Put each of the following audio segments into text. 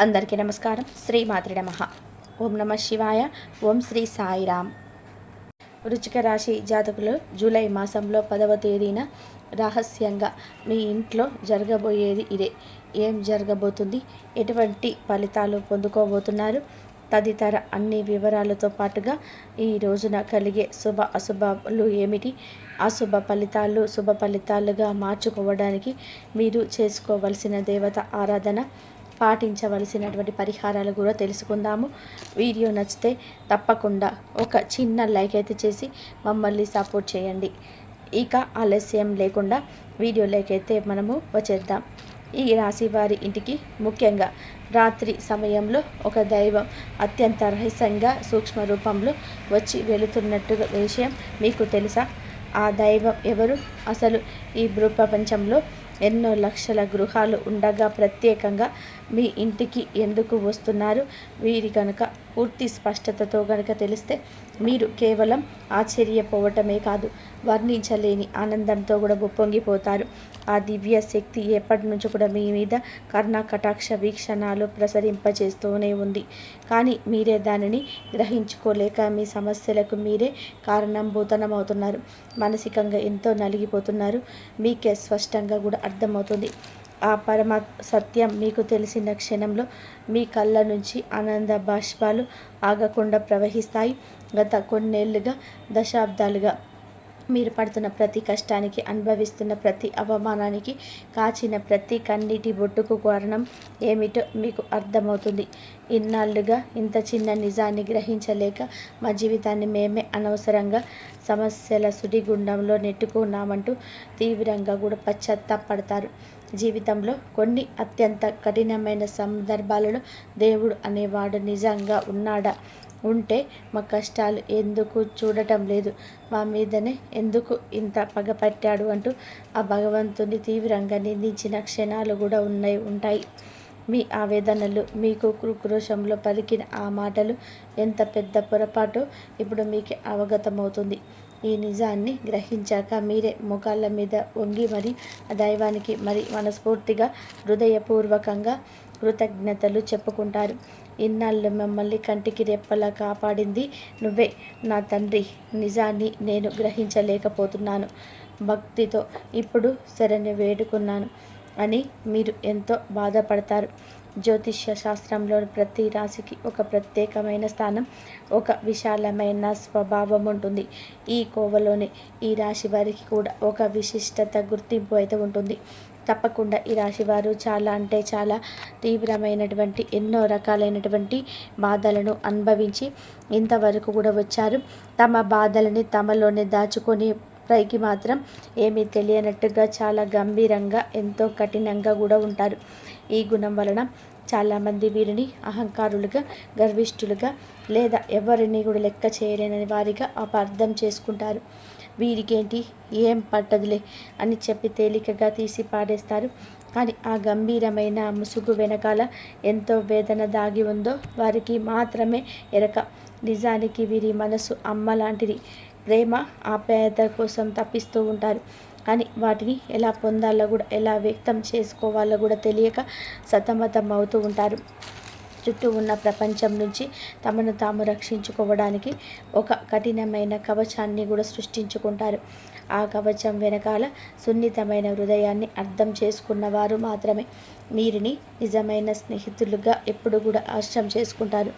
అందరికీ నమస్కారం. శ్రీ మాత్రే నమః. ఓం నమ శివాయ. ఓం శ్రీ సాయిరామ్. వృశ్చిక రాశి జాతకులు జూలై మాసంలో 10వ తేదీన రహస్యంగా మీ ఇంట్లో జరగబోయేది ఇదే. ఏం జరగబోతుంది, ఎటువంటి ఫలితాలు పొందుకోబోతున్నారు తదితర అన్ని వివరాలతో పాటుగా ఈ రోజున కలిగే శుభ అశుభాలు ఏమిటి, అశుభ ఫలితాలు శుభ ఫలితాలుగా మార్చుకోవడానికి మీరు చేసుకోవలసిన దేవత ఆరాధన, పాటించవలసినటువంటి పరిహారాలు కూడా తెలుసుకుందాము. వీడియో నచ్చితే తప్పకుండా ఒక చిన్న లైక్ అయితే చేసి మమ్మల్ని సపోర్ట్ చేయండి. ఇక ఆలస్యం లేకుండా వీడియోలోకి అయితే మనము వచ్చేద్దాం. ఈ రాశి వారి ఇంటికి ముఖ్యంగా రాత్రి సమయంలో ఒక దైవం అత్యంత రహస్యంగా సూక్ష్మ రూపంలో వచ్చి వెళుతున్నట్టుగా విషయం మీకు తెలుసా? ఆ దైవం ఎవరు? అసలు ఈ భూప్రపంచంలో ఎన్నో లక్షల గృహాలు ఉండగా ప్రత్యేకంగా మీ ఇంటికి ఎందుకు వస్తున్నారు? వీరి కనుక పూర్తి స్పష్టతతో కనుక తెలిస్తే మీరు కేవలం ఆశ్చర్యపోవటమే కాదు, వర్ణించలేని ఆనందంతో కూడా పొంగిపోతారు. ఆ దివ్య శక్తి ఎప్పటి నుంచి కూడా మీ మీద కర్ణ కటాక్ష వీక్షణాలు ప్రసరింపచేస్తూనే ఉంది. కానీ మీరే దానిని గ్రహించుకోలేక మీ సమస్యలకు మీరే కారణభూతమవుతున్నారు. మానసికంగా ఎంతో నలిగిపోతున్నారు. మీకే స్పష్టంగా కూడా అర్థమవుతుంది. ఆ పరమ సత్యం మీకు తెలిసిన క్షణంలో మీ కళ్ళ నుంచి ఆనంద బాష్పాలు ఆగకుండా ప్రవహిస్తాయి. గత కొన్నేళ్లుగా, దశాబ్దాలుగా మీరు పడుతున్న ప్రతి కష్టానికి, అనుభవిస్తున్న ప్రతి అవమానానికి, కాచిన ప్రతి కన్నీటి బొట్టుకు కారణం ఏమిటో మీకు అర్థమవుతుంది. ఇన్నాళ్ళుగా ఇంత చిన్న నిజాన్ని గ్రహించలేక మా జీవితాన్ని మేమే అనవసరంగా సమస్యల సుడిగుండంలో నెట్టుకున్నామంటూ తీవ్రంగా కూడా పశ్చాత్తాపడతారు. జీవితంలో కొన్ని అత్యంత కఠినమైన సందర్భాలలో దేవుడు అనేవాడు నిజంగా ఉన్నాడా? ఉంటే మా కష్టాలు ఎందుకు చూడటం లేదు, మా మీదనే ఎందుకు ఇంత పగపట్టాడు అంటూ ఆ భగవంతుని తీవ్రంగా నిందించిన క్షణాలు కూడా ఉంటాయి. మీ ఆవేదనలు, మీకు క్రోషంలో పలికిన ఆ మాటలు ఎంత పెద్ద పొరపాటో ఇప్పుడు మీకు అవగతమవుతుంది. ఈ నిజాన్ని గ్రహించాక మీరే మోకాళ్ళ మీద వంగి మరి దైవానికి మరి మనస్ఫూర్తిగా హృదయపూర్వకంగా కృతజ్ఞతలు చెప్పుకుంటారు. ఇన్నాళ్ళు మమ్మల్ని కంటికి రెప్పలా కాపాడింది నువ్వే నా తండ్రి, నిజాన్ని నేను గ్రహించలేకపోతున్నాను, భక్తితో ఇప్పుడు శరణి వేడుకున్నాను అని మీరు ఎంతో బాధపడతారు. జ్యోతిష్య శాస్త్రంలో ప్రతి రాశికి ఒక ప్రత్యేకమైన స్థానం, ఒక విశాలమైన స్వభావం ఉంటుంది. ఈ కోవలోనే ఈ రాశి వారికి కూడా ఒక విశిష్టత, గుర్తింపు అయితే ఉంటుంది. తప్పకుండా ఈ రాశి వారు చాలా అంటే చాలా తీవ్రమైనటువంటి ఎన్నో రకాలైనటువంటి బాధలను అనుభవించి ఇంతవరకు కూడా వచ్చారు. తమ బాధలని తమలోనే దాచుకొని పైకి మాత్రం ఏమీ తెలియనట్టుగా చాలా గంభీరంగా, ఎంతో కఠినంగా కూడా ఉంటారు. ఈ గుణం వలన చాలామంది వీరిని అహంకారులుగా, గర్విష్ఠులుగా లేదా ఎవరిని కూడా లెక్క చేయలేని వారిగా అపార్థం చేసుకుంటారు. వీరికేంటి, ఏం పట్టదులే అని చెప్పి తేలికగా తీసి పాడేస్తారు. కానీ ఆ గంభీరమైన ముసుగు వెనకాల ఎంతో వేదన దాగి ఉందో వారికి మాత్రమే ఎరక. నిజానికి వీరి మనసు అమ్మ లాంటిది. ప్రేమ, ఆప్యాయత కోసం తప్పిస్తూ ఉంటారు. కానీ వాటిని ఎలా పొందాలో కూడా, ఎలా వ్యక్తం చేసుకోవాలో కూడా తెలియక సతమతం అవుతూ ఉంటారు. చుట్టూ ఉన్న ప్రపంచం నుంచి తమను తాము రక్షించుకోవడానికి ఒక కఠినమైన కవచాన్ని కూడా సృష్టించుకుంటారు. ఆ కవచం వెనకాల సున్నితమైన హృదయాన్ని అర్థం చేసుకున్నవారు మాత్రమే వీరిని నిజమైన స్నేహితులుగా ఎప్పుడు కూడా ఆశ్రయం చేసుకుంటారు.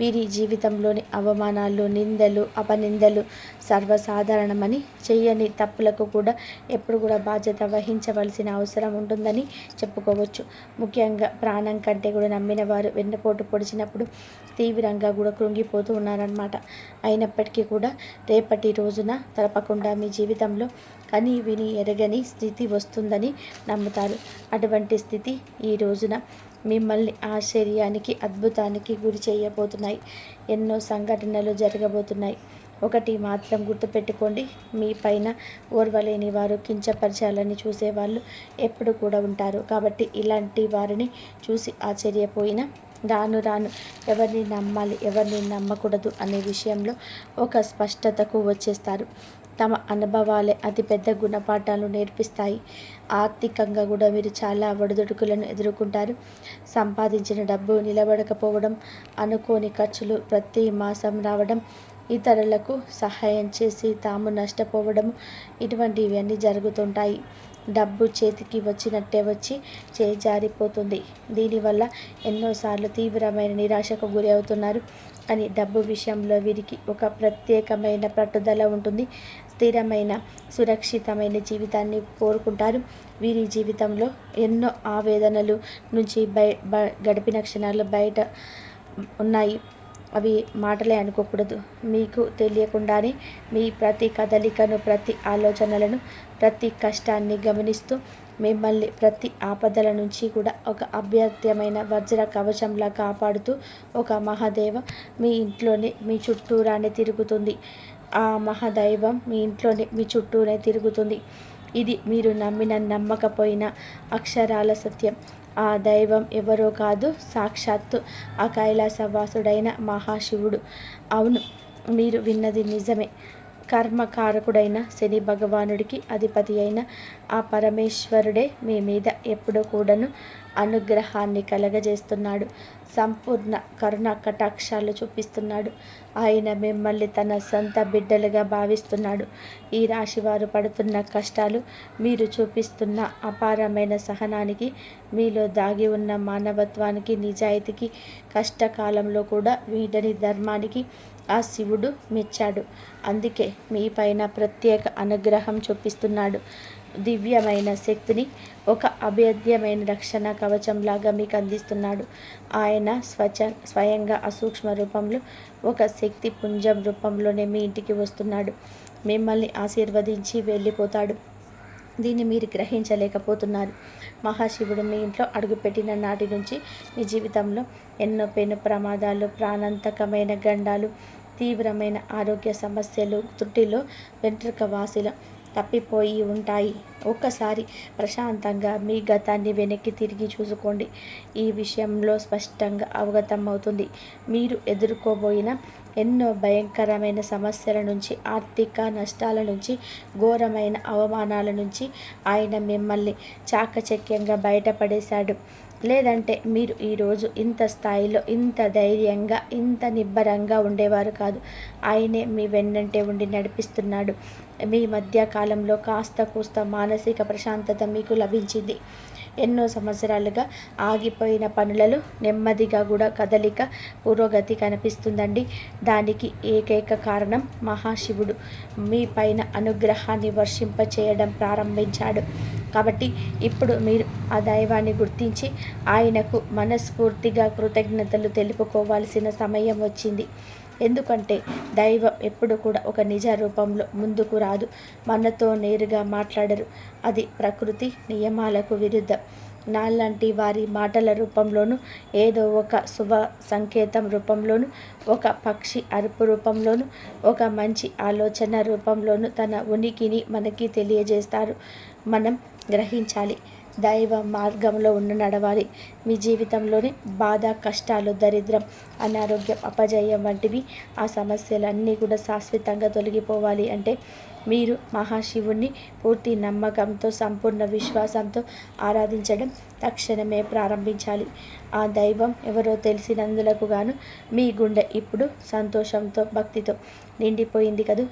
వీరి జీవితంలోని అవమానాలు, నిందలు, అపనిందలు సర్వసాధారణమని, చేయని తప్పులకు కూడా ఎప్పుడు కూడా బాధ్యత వహించవలసిన అవసరం ఉంటుందని చెప్పుకోవచ్చు. ముఖ్యంగా ప్రాణం కంటే కూడా నమ్మిన వారు వెన్నుపోటు పొడిచినప్పుడు తీవ్రంగా కూడా కృంగిపోతూ ఉన్నారన్నమాట. అయినప్పటికీ కూడా రేపటి రోజున తప్పకుండా మీ జీవితంలో కని విని ఎరగని స్థితి వస్తుందని నమ్ముతారు. అటువంటి స్థితి ఈ రోజున మిమ్మల్ని ఆశ్చర్యానికి, అద్భుతానికి గురి చేయబోతున్నాయి. ఎన్నో సంఘటనలు జరగబోతున్నాయి. ఒకటి మాత్రం గుర్తుపెట్టుకోండి, మీ పైన ఓర్వలేని వారు, కించపరచాలని చూసేవాళ్ళు ఎప్పుడు కూడా ఉంటారు. కాబట్టి ఇలాంటి వారిని చూసి ఆశ్చర్యపోయిన రాను రాను ఎవరిని నమ్మాలి, ఎవరిని నమ్మకూడదు అనే విషయంలో ఒక స్పష్టతకు వచ్చేస్తారు. తమ అనుభవాలే అతిపెద్ద గుణపాఠాలు నేర్పిస్తాయి. ఆర్థికంగా కూడా మీరు చాలా ఒడిదుడుకులను ఎదుర్కొంటారు. సంపాదించిన డబ్బు నిలబడకపోవడం, అనుకోని ఖర్చులు ప్రతి మాసం రావడం, ఇతరులకు సహాయం చేసి తాము నష్టపోవడం, ఇటువంటివన్నీ జరుగుతుంటాయి. డబ్బు చేతికి వచ్చినట్టే వచ్చి చేజారిపోతుంది. దీనివల్ల ఎన్నోసార్లు తీవ్రమైన నిరాశకు గురి అవుతున్నారు. అని డబ్బు విషయంలో వీరికి ఒక ప్రత్యేకమైన పట్టుదల ఉంటుంది. స్థిరమైన సురక్షితమైన జీవితాన్ని కోరుకుంటారు. వీరి జీవితంలో ఎన్నో ఆవేదనలు నుంచి గడిపిన క్షణాలు బయట ఉన్నాయి. అవి మాటలే అనుకోకూడదు. మీకు తెలియకుండానే మీ ప్రతి కదలికను, ప్రతి ఆలోచనలను, ప్రతి కష్టాన్ని గమనిస్తూ మిమ్మల్ని ప్రతి ఆపదల నుంచి కూడా ఒక అభ్యర్థమైన వజ్ర కవచంలా కాపాడుతూ ఒక మహాదేవ మీ ఇంట్లోనే మీ చుట్టూరానే తిరుగుతుంది. ఆ మహాదైవం మీ ఇంట్లోనే మీ చుట్టూనే తిరుగుతుంది. ఇది మీరు నమ్మిన నమ్మకపోయిన అక్షరాల సత్యం. ఆ దైవం ఎవరో కాదు, సాక్షాత్తు ఆ కైలాసవాసుడైన మహాశివుడు. అవును, మీరు విన్నది నిజమే. కర్మకారకుడైన శని భగవానుడికి అధిపతి అయిన ఆ పరమేశ్వరుడే మీ మీద ఎప్పుడూ కూడాను అనుగ్రహాన్ని కలగజేస్తున్నాడు. సంపూర్ణ కరుణ కటాక్షాలు చూపిస్తున్నాడు. ఆయన మిమ్మల్ని తన సొంత బిడ్డలుగా భావిస్తున్నాడు. ఈ రాశివారు పడుతున్న కష్టాలు, మీరు చూపిస్తున్న అపారమైన సహనానికి, మీలో దాగి ఉన్న మానవత్వానికి, నిజాయితీకి, కష్టకాలంలో కూడా వీడని ధర్మానికి ఆ శివుడు మెచ్చాడు. అందుకే మీ పైన ప్రత్యేక అనుగ్రహం చూపిస్తున్నాడు. దివ్యమైన శక్తిని ఒక అభేద్యమైన రక్షణ కవచంలాగా మీకు అందిస్తున్నాడు. ఆయన స్వయంగా అసూక్ష్మ రూపంలో ఒక శక్తి పుంజం రూపంలోనే మీ ఇంటికి వస్తున్నాడు. మిమ్మల్ని ఆశీర్వదించి వెళ్ళిపోతాడు. దీన్ని మీరు గ్రహించలేకపోతున్నారు. మహాశివుడు మీ ఇంట్లో అడుగుపెట్టిన నాటి నుంచి మీ జీవితంలో ఎన్నో పెను ప్రమాదాలు, ప్రాణాంతకమైన గండాలు, తీవ్రమైన ఆరోగ్య సమస్యలు, త్రుటిలో వెంట్రుక వాసిలో తప్పిపోయి ఉంటాయి. ఒక్కసారి ప్రశాంతంగా మీ గతాన్ని వెనక్కి తిరిగి చూసుకోండి. ఈ విషయంలో స్పష్టంగా అవగతం అవుతుంది. మీరు ఎదుర్కోబోయిన ఎన్నో భయంకరమైన సమస్యల నుంచి, ఆర్థిక నష్టాల నుంచి, ఘోరమైన అవమానాల నుంచి ఆయన మిమ్మల్ని చాకచక్యంగా బయటపడేశాడు. లేదంటే మీరు ఈరోజు ఇంత స్థాయిలో, ఇంత ధైర్యంగా, ఇంత నిబ్బరంగా ఉండేవారు కాదు. ఆయనే మీ వెన్నంటే ఉండి నడిపిస్తున్నాడు. మీ మధ్య కాలంలో కాస్త కూస్త మానసిక ప్రశాంతత మీకు లభించింది. ఎన్నో సంవత్సరాలుగా ఆగిపోయిన పనులలో నెమ్మదిగా కూడా కదలిక, పురోగతి కనిపిస్తుందండి. దానికి ఏకైక కారణం మహాశివుడు మీ పైన అనుగ్రహాన్ని వర్షింపచేయడం ప్రారంభించాడు. కాబట్టి ఇప్పుడు మీరు ఆ దైవాన్ని గుర్తించి ఆయనకు మనస్ఫూర్తిగా కృతజ్ఞతలు తెలుపుకోవాల్సిన సమయం వచ్చింది. ఎందుకంటే దైవం ఎప్పుడు కూడా ఒక నిజ రూపంలో ముందుకు రాదు. మనతో నేరుగా మాట్లాడరు. అది ప్రకృతి నియమాలకు విరుద్ధం. నాలాంటి వారి మాటల రూపంలోనూ, ఏదో ఒక శుభ సంకేతం రూపంలోనూ, ఒక పక్షి అరుపు రూపంలోనూ, ఒక మంచి ఆలోచన రూపంలోనూ తన ఉనికిని మనకి తెలియజేస్తారు. మనం గ్రహించాలి. దైవ మార్గంలో నడవాలి. మీ జీవితంలోని బాధ, కష్టాలు, దరిద్రం, అనారోగ్యం, అపజయం వంటివి ఆ సమస్యలన్నీ కూడా శాశ్వతంగా తొలగిపోవాలి అంటే మీరు మహాశివుణ్ణి పూర్తి నమ్మకంతో, సంపూర్ణ విశ్వాసంతో ఆరాధించడం తక్షణమే ప్రారంభించాలి. ఆ దైవం ఎవరో తెలిసినందులకు గాను మీ గుండె ఇప్పుడు సంతోషంతో, భక్తితో నిండిపోయింది కదూ.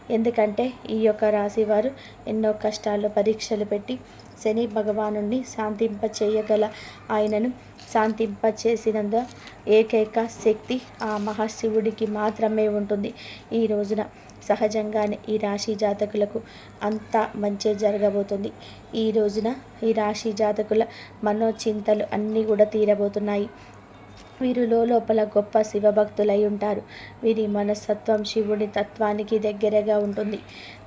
ఎందుకంటే ఈ యొక్క రాశివారు ఎన్నో కష్టాలు, పరీక్షలు పెట్టి శని భగవానుణ్ణి శాంతింపచేయగల ఆయనను శాంతింపచేసినందు ఏకైక శక్తి ఆ మహాశివుడికి మాత్రమే ఉంటుంది. ఈ రోజున సహజంగానే ఈ రాశి జాతకులకు అంతా మంచి జరగబోతుంది. ఈ రోజున ఈ రాశి జాతకుల మనోచింతలు అన్నీ కూడా తీరబోతున్నాయి. వీరు లోపల గొప్ప శివభక్తులై ఉంటారు. వీరి మనస్తత్వం శివుడి తత్వానికి దగ్గరగా ఉంటుంది.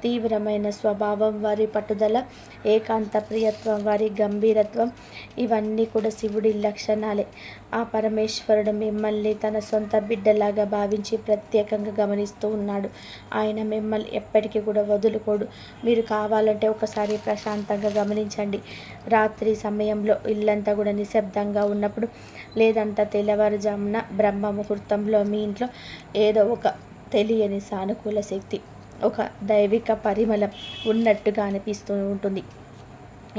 తీవ్రమైన స్వభావం, వారి పట్టుదల, ఏకాంత ప్రియత్వం, వారి గంభీరత్వం ఇవన్నీ కూడా శివుడి లక్షణాలే. ఆ పరమేశ్వరుడు మిమ్మల్ని తన సొంత బిడ్డలాగా భావించి ప్రత్యేకంగా గమనిస్తూ ఉన్నాడు. ఆయన మిమ్మల్ని ఎప్పటికీ కూడా వదులుకోడు. మీరు కావాలంటే ఒకసారి ప్రశాంతంగా గమనించండి. రాత్రి సమయంలో ఇల్లంతా కూడా నిశ్శబ్దంగా ఉన్నప్పుడు, లేదంటే తెల్లవారుజామున బ్రహ్మ ముహూర్తంలో మీ ఇంట్లో ఏదో ఒక తెలియని సానుకూల శక్తి ఒక దైవిక పరిమళం ఉన్నట్టుగా అనిపిస్తూ ఉంటుంది.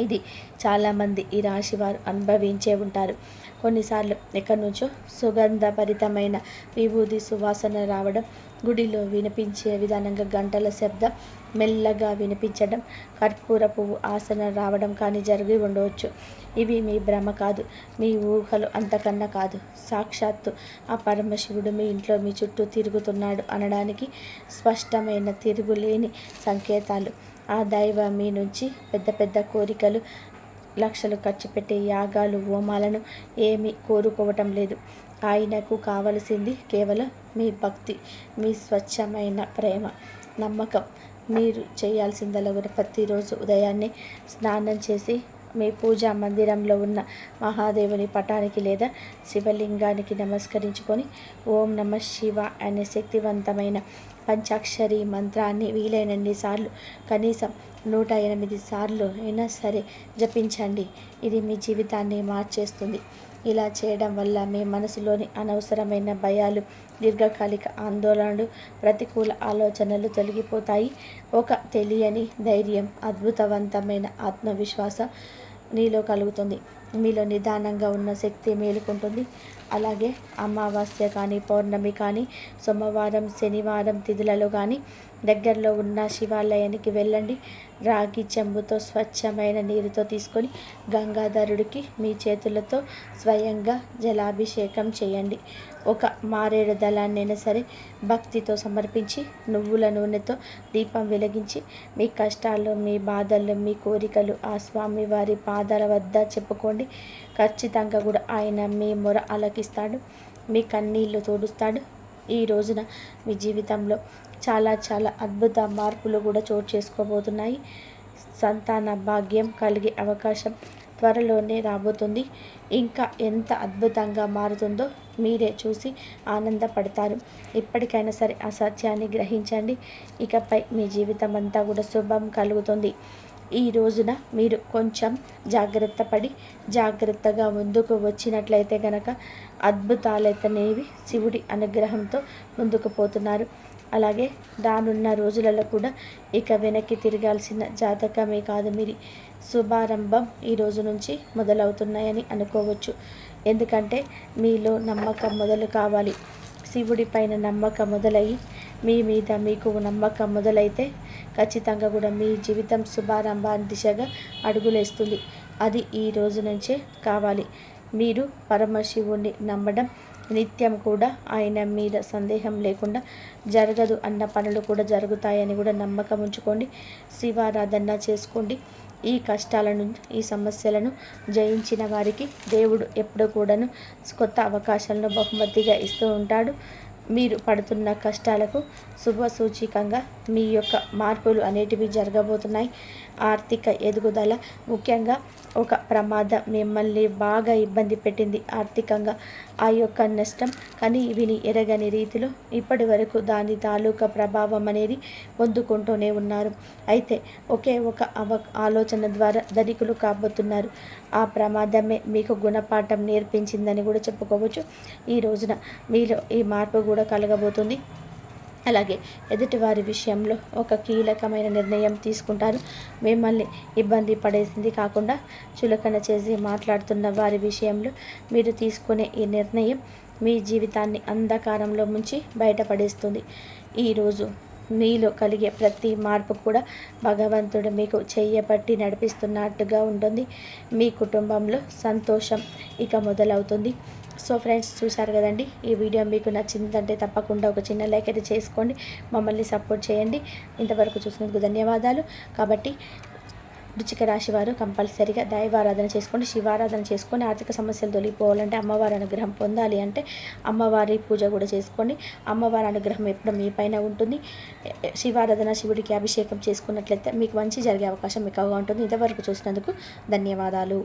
ఇది చాలామంది ఈ రాశి వారు అనుభవించే ఉంటారు. కొన్నిసార్లు ఎక్కడి నుంచో సుగంధభరితమైన విభూది సువాసన రావడం, గుడిలో వినిపించే విధానంగా గంటల శబ్దం మెల్లగా వినిపించడం, కర్పూర పువ్వు ఆసన రావడం కానీ జరిగి ఉండవచ్చు. ఇవి మీ భ్రమ కాదు, మీ ఊహలు అంతకన్నా కాదు. సాక్షాత్తు ఆ పరమశివుడు మీ ఇంట్లో మీ చుట్టూ తిరుగుతున్నాడు అనడానికి స్పష్టమైన తిరుగులేని సంకేతాలు. ఆ దైవం మీ నుంచి పెద్ద పెద్ద కోరికలు, లక్షలు ఖర్చు పెట్టే యాగాలు హోమాలను ఏమీ కోరుకోవటం లేదు. ఆయనకు కావలసింది కేవలం మీ భక్తి, మీ స్వచ్ఛమైన ప్రేమ, నమ్మకం. మీరు చేయాల్సిందల్లా కూడా ప్రతిరోజు ఉదయాన్నే స్నానం చేసి మీ పూజా మందిరంలో ఉన్న మహాదేవుని పటానికి లేదా శివలింగానికి నమస్కరించుకొని ఓం నమ శివ అనే శక్తివంతమైన పంచాక్షరి మంత్రాన్ని వీలైనన్ని సార్లు, కనీసం 108 సార్లు అయినా సరే జపించండి. ఇది మీ జీవితాన్ని మార్చేస్తుంది. ఇలా చేయడం వల్ల మీ మనసులోని అనవసరమైన భయాలు, దీర్ఘకాలిక ఆందోళనలు, ప్రతికూల ఆలోచనలు తొలగిపోతాయి. ఒక తెలియని ధైర్యం, అద్భుతవంతమైన ఆత్మవిశ్వాసం నీలో కలుగుతుంది. మీలో నిదానంగా ఉన్న శక్తి మేలుకుంటుంది. అలాగే అమావాస్య కానీ, పౌర్ణమి కానీ, సోమవారం, శనివారం తిథులలో కానీ దగ్గరలో ఉన్న శివాలయానికి వెళ్ళండి. రాగి చెంబుతో స్వచ్ఛమైన నీరుతో తీసుకొని గంగాధరుడికి మీ చేతులతో స్వయంగా జలాభిషేకం చేయండి. ఒక మారేడు దళాన్నైనా సరే భక్తితో సమర్పించి, నువ్వుల నూనెతో దీపం వెలిగించి, మీ కష్టాలు, మీ బాధలు, మీ కోరికలు ఆ స్వామివారి పాదాల వద్ద చెప్పుకోండి. ఖచ్చితంగా కూడా ఆయన మీ మొర ఆలకిస్తాడు, మీ కన్నీళ్లు తోడుస్తాడు. ఈ రోజున మీ జీవితంలో చాలా చాలా అద్భుత మార్పులు కూడా చోటు చేసుకోబోతున్నాయి. సంతాన భాగ్యం కలిగే అవకాశం త్వరలోనే రాబోతుంది. ఇంకా ఎంత అద్భుతంగా మారుతుందో మీరే చూసి ఆనందపడతారు. ఇప్పటికైనా సరే ఆ సత్యాన్ని గ్రహించండి. ఇకపై మీ జీవితం అంతా కూడా శుభం కలుగుతుంది. ఈ రోజున మీరు కొంచెం జాగ్రత్తగా ముందుకు వచ్చినట్లయితే గనక అద్భుతాలైతేనేవి శివుడి అనుగ్రహంతో ముందుకు పోతున్నారు. అలాగే రానున్న రోజులలో కూడా ఇక వెనక్కి తిరగాల్సిన జాతకమే కాదు, మీరు శుభారంభం ఈ రోజు నుంచి మొదలవుతున్నాయని అనుకోవచ్చు. ఎందుకంటే మీలో నమ్మకం మొదలు కావాలి. శివుడి పైన నమ్మకం మొదలయ్యి మీ మీద మీకు నమ్మకం మొదలైతే ఖచ్చితంగా కూడా మీ జీవితం శుభారంభాన్ని దిశగా అడుగులేస్తుంది. అది ఈ రోజు నుంచే కావాలి. మీరు పరమశివుణ్ణి నమ్మడం, నిత్యం కూడా ఆయన మీద సందేహం లేకుండా జరగదు అన్న పనులు కూడా జరుగుతాయని కూడా నమ్మకం ఉంచుకోండి. శివారాధన చేసుకోండి. ఈ కష్టాలను, ఈ సమస్యలను జయించిన వారికి దేవుడు ఎప్పుడు కూడాను కొత్త అవకాశాలను బహుమతిగా ఇస్తూ ఉంటాడు. మీరు పడుతున్న కష్టాలకు శుభ సూచికంగా మీ యొక్క మార్పులు అనేటివి జరగబోతున్నాయి. ఆర్థిక ఎదుగుదల, ముఖ్యంగా ఒక ప్రమాదం మిమ్మల్ని బాగా ఇబ్బంది పెట్టింది ఆర్థికంగా. ఆ యొక్క నష్టం కానీ విని ఎరగని రీతిలో ఇప్పటి వరకు దాని తాలూకా ప్రభావం అనేది పొందుకుంటూనే ఉన్నారు. అయితే ఒకే ఒక ఆలోచన ద్వారా ధనికులు కాబోతున్నారు. ఆ ప్రమాదమే మీకు గుణపాఠం నేర్పించిందని కూడా చెప్పుకోవచ్చు. ఈ రోజున మీలో ఈ మార్పు కూడా కలగబోతుంది. అలాగే ఎదుటివారి విషయంలో ఒక కీలకమైన నిర్ణయం తీసుకుంటారు. మిమ్మల్ని ఇబ్బంది పడేసింది కాకుండా చులకన చేసి మాట్లాడుతున్న వారి విషయంలో మీరు తీసుకునే ఈ నిర్ణయం మీ జీవితాన్ని అంధకారంలో ముంచి బయటపడేస్తుంది. ఈరోజు మీలో కలిగే ప్రతి మార్పు కూడా భగవంతుడు మీకు చెయ్యబట్టి నడిపిస్తున్నట్టుగా ఉంటుంది. మీ కుటుంబంలో సంతోషం ఇక మొదలవుతుంది. సో ఫ్రెండ్స్, చూసారు కదండి. ఈ వీడియో మీకు నచ్చిందంటే తప్పకుండా ఒక చిన్న లైక్ అయితే చేసుకోండి, మమ్మల్ని సపోర్ట్ చేయండి. ఇంతవరకు చూసినందుకు ధన్యవాదాలు. కాబట్టి వృశ్చిక రాశి వారు కంపల్సరీగా దైవారాధన చేసుకోండి, శివారాధన చేసుకొని ఆర్థిక సమస్యలు తొలగిపోవాలంటే, అమ్మవారి అనుగ్రహం పొందాలి అంటే అమ్మవారి పూజ కూడా చేసుకోండి. అమ్మవారి అనుగ్రహం ఎప్పుడు మీ పైన ఉంటుంది. శివారాధన, శివుడికి అభిషేకం చేసుకున్నట్లయితే మీకు మంచి జరిగే అవకాశం ఎక్కువగా ఉంటుంది. ఇంతవరకు చూసినందుకు ధన్యవాదాలు.